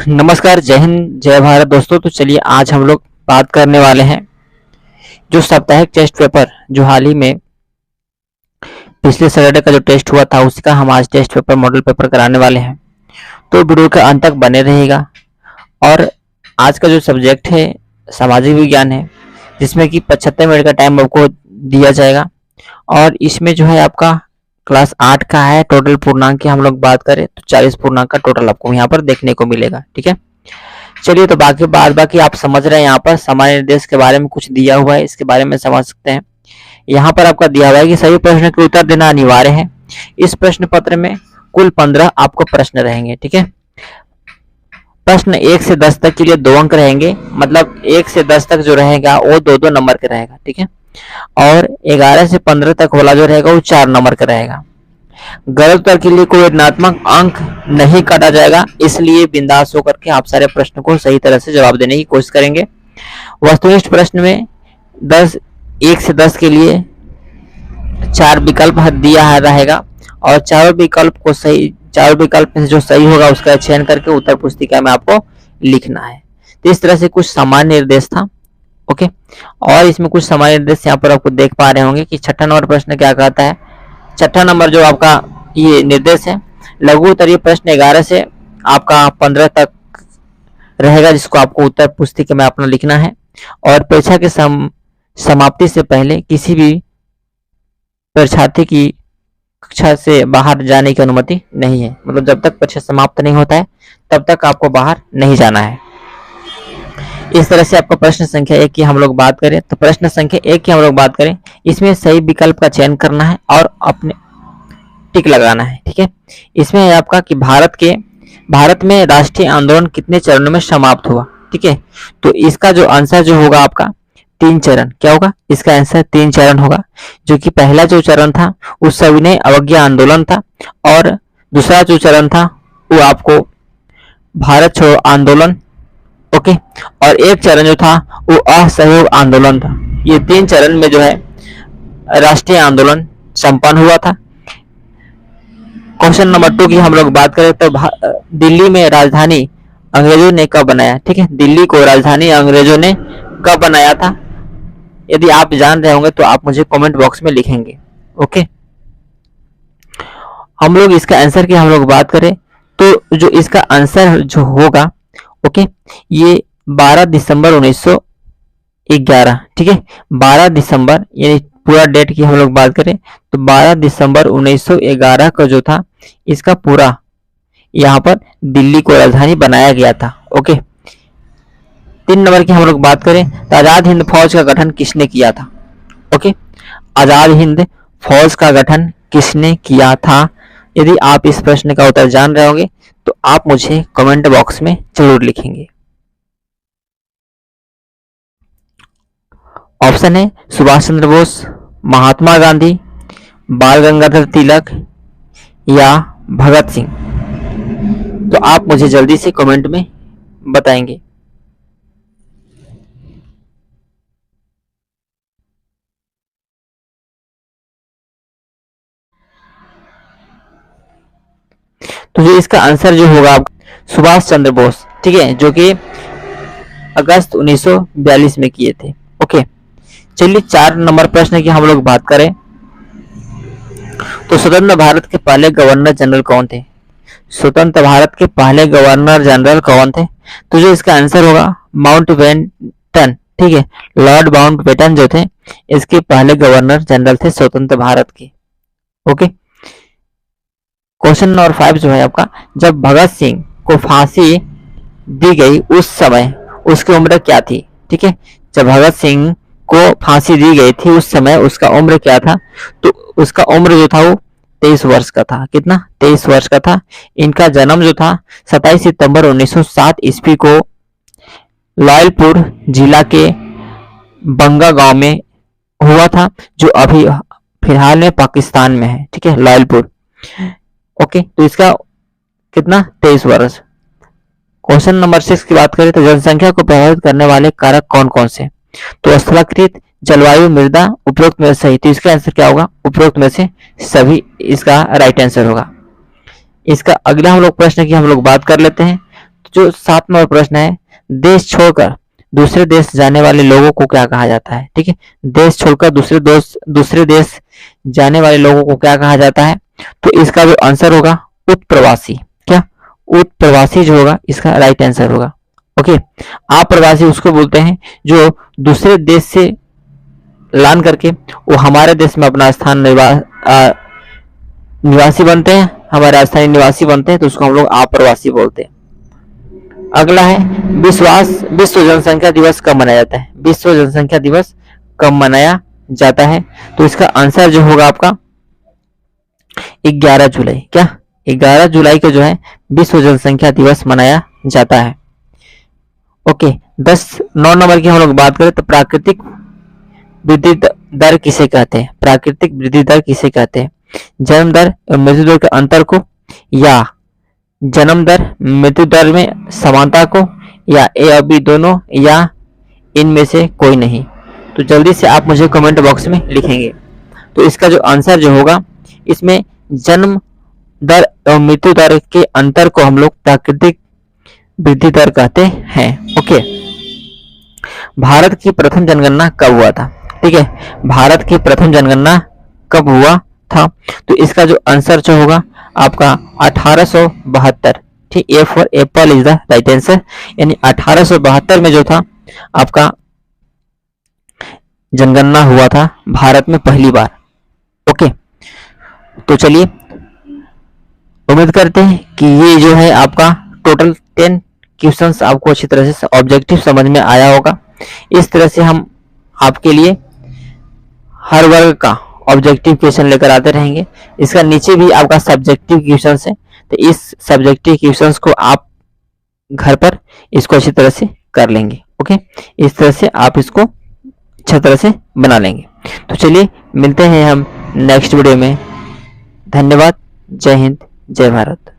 नमस्कार, जय हिंद, जय भारत दोस्तों। तो चलिए आज हम लोग बात करने वाले हैं जो साप्ताहिक टेस्ट पेपर जो हाल ही में पिछले सैटरडे का जो टेस्ट हुआ था उसका हम आज टेस्ट पेपर मॉडल पेपर कराने वाले हैं। तो वीडियो के अंत तक बने रहेगा। और आज का जो सब्जेक्ट है सामाजिक विज्ञान है, जिसमें कि 75 मिनट का टाइम आपको दिया जाएगा। और इसमें जो है आपका क्लास 8 का है। टोटल पूर्णांक की हम लोग बात करें तो 40 पूर्णांक का टोटल आपको यहाँ पर देखने को मिलेगा। ठीक है, चलिए तो बाकी आप समझ रहे हैं। यहाँ पर सामान्य निर्देश के बारे में कुछ दिया हुआ है, इसके बारे में समझ सकते हैं। यहाँ पर आपका दिया हुआ है कि सभी प्रश्न के उत्तर देना अनिवार्य है। इस प्रश्न पत्र में कुल 15 आपको प्रश्न रहेंगे। ठीक है, प्रश्न 1 से 10 तक के लिए 2 अंक रहेंगे, मतलब 1 से 10 तक जो रहेगा वो 2-2 नंबर का रहेगा। ठीक है, और 11 से 15 तक वाला जो रहेगा वो 4 नंबर का रहेगा। गलत उत्तर के लिए कोई ऋणात्मक अंक नहीं काटा जाएगा, इसलिए बिंदास होकर के आप सारे प्रश्न को सही तरह से जवाब देने की कोशिश करेंगे। वस्तुनिष्ठ प्रश्न में 1 से 10 के लिए 4 विकल्प दिया रहेगा और चारों विकल्प में से जो सही होगा उसका चयन करके उत्तर पुस्तिका में आपको लिखना है। तो इस तरह से कुछ सामान्य निर्देश था। ओके, और इसमें कुछ सामान्य निर्देश यहाँ पर आपको देख पा रहे होंगे कि 6ठा नंबर प्रश्न क्या कहता है। 6ठा नंबर जो आपका ये निर्देश है, लघु उत्तरीय प्रश्न 11 से आपका 15 तक रहेगा, जिसको आपको उत्तर पुस्तिका में अपना लिखना है। और परीक्षा के समाप्ति से पहले किसी भी परीक्षार्थी की कक्षा से बाहर जाने की अनुमति नहीं है, मतलब जब तक परीक्षा समाप्त नहीं होता है तब तक आपको बाहर नहीं जाना है। इस तरह से आपका प्रश्न संख्या 1 की हम लोग बात करें तो प्रश्न संख्या 1 की हम लोग बात करें, इसमें सही विकल्प का चयन करना है और अपने टिक लगाना है। ठीक है, इसमें है आपका कि भारत में राष्ट्रीय आंदोलन कितने चरणों में समाप्त हुआ। ठीक है, तो इसका जो आंसर जो होगा आपका 3 चरण। क्या होगा इसका आंसर? 3 चरण होगा, जो कि पहला जो चरण था उस सविनय अवज्ञा आंदोलन था, और दूसरा जो चरण था वो आपको भारत छोड़ो आंदोलन। ओके, और एक चरण जो था वो असहयोग आंदोलन था। ये 3 चरण में जो है राष्ट्रीय आंदोलन संपन्न हुआ था। क्वेश्चन नंबर 2 की हम लोग बात करें तो दिल्ली में राजधानी अंग्रेजों ने कब बनाया। ठीक है, दिल्ली को राजधानी अंग्रेजों ने कब बनाया था? यदि आप जान रहे होंगे तो आप मुझे कमेंट बॉक्स में लिखेंगे। ओके, हम लोग इसका आंसर की हम लोग बात करें तो जो इसका आंसर जो होगा, ओके, ये 12 दिसंबर 1911। ठीक है, 12 दिसंबर, यानी पूरा डेट की हम लोग बात करें तो 12 दिसंबर 1911 का जो था इसका पूरा यहाँ पर दिल्ली को राजधानी बनाया गया था। ओके, 3 नंबर की हम लोग बात करें तो आजाद हिंद फौज का गठन किसने किया था। ओके, आजाद हिंद फौज का गठन किसने किया था? यदि आप इस प्रश्न का उत्तर जान रहे होंगे तो आप मुझे कमेंट बॉक्स में जरूर लिखेंगे। ऑप्शन है सुभाष चंद्र बोस, महात्मा गांधी, बाल गंगाधर तिलक या भगत सिंह। तो आप मुझे जल्दी से कमेंट में बताएंगे। तो ये इसका आंसर जो होगा सुभाष चंद्र बोस। ठीक है, जो कि अगस्त 1942 में किए थे। ओके, चलिए 4 नंबर प्रश्न की हम लोग बात करें तो स्वतंत्र भारत के पहले गवर्नर जनरल कौन थे? स्वतंत्र भारत के पहले गवर्नर जनरल कौन थे? तो जो इसका आंसर होगा माउंटबेटन। ठीक है, लॉर्ड माउंटबेटन जो थे इसके पहले गवर्नर जनरल थे स्वतंत्र भारत के। ओके, क्वेश्चन नंबर 5 जो है आपका, जब भगत सिंह को फांसी दी गई उस समय उसकी उम्र क्या थी? ठीक है, जब भगत सिंह को फांसी दी गई थी उस समय उसका उम्र क्या था? तो उसका उम्र जो था वो 23 वर्ष का था। कितना? 23 वर्ष का था। इनका जन्म जो था 27 सितंबर 1907 ईस्वी को लायलपुर जिला के बंगा गांव में हुआ था, जो अभी फिलहाल में पाकिस्तान में है। ठीक है, लायलपुर। ओके, तो इसका कितना? 23 वर्ष। क्वेश्चन नंबर 6 की बात करें तो जनसंख्या को प्रभावित करने वाले कारक कौन कौन से? तो स्थलाकृत, जलवायु, मृदा, उपरोक्त में से सही। तो इसका आंसर क्या होगा? उपरोक्त में से सभी इसका राइट आंसर होगा। इसका अगला हम लोग प्रश्न की हम लोग बात कर लेते हैं। जो 7 नंबर प्रश्न है, देश छोड़कर दूसरे देश जाने वाले लोगों को क्या कहा जाता है? ठीक है, देश छोड़कर दूसरे देश जाने वाले लोगों को क्या कहा जाता है? तो इसका जो आंसर होगा उत्प्रवासी। क्या? उत्प्रवासी जो होगा इसका राइट आंसर होगा। ओके, अप्रवासी उसको बोलते हैं जो दूसरे देश से लान करके वो हमारे देश में अपना स्थान निवासी बनते हैं, हमारे स्थानीय निवासी बनते हैं, तो उसको हम लोग अप्रवासी बोलते हैं। अगला है विश्व जनसंख्या दिवस कब मनाया जाता है? विश्व जनसंख्या दिवस कब मनाया जाता है? तो इसका आंसर जो होगा आपका 11 जुलाई। क्या? 11 जुलाई को जो है विश्व जनसंख्या दिवस मनाया जाता है। ओके, 9 नंबर की हम लोग बात करें तो प्राकृतिक वृद्धि दर किसे कहते हैं? प्राकृतिक वृद्धि दर किसे कहते हैं? जन्म दर और मृत्यु दर के अंतर को, या जन्म दर मृत्यु दर में समानता को, या ए और बी दोनों, या इनमें से कोई नहीं? तो जल्दी से आप मुझे कमेंट बॉक्स में लिखेंगे। तो इसका जो आंसर जो होगा, इसमें जन्म दर और मृत्यु दर के अंतर को हम लोग प्राकृतिक वृद्धि दर कहते हैं। ओके, भारत की प्रथम जनगणना कब हुआ था? ठीक है, भारत की प्रथम जनगणना कब हुआ था? तो इसका जो आंसर जो होगा आपका 1872। ठीक, A for Apple is the right answer, यानी 1872 में जो था आपका जनगणना हुआ था भारत में पहली बार। ओके, तो चलिए उम्मीद करते हैं कि ये जो है आपका टोटल 10 क्वेश्चंस आपको अच्छी तरह से ऑब्जेक्टिव समझ में आया होगा। इस तरह से हम आपके लिए हर वर्ग का ऑब्जेक्टिव क्वेश्चन लेकर आते रहेंगे। इसका नीचे भी आपका सब्जेक्टिव क्वेश्चंस है, तो इस सब्जेक्टिव क्वेश्चंस को आप घर पर इसको अच्छी तरह से कर लेंगे। ओके, इस तरह से आप इसको अच्छी तरह से बना लेंगे। तो चलिए मिलते हैं हम नेक्स्ट वीडियो में। धन्यवाद। जय हिंद, जय भारत।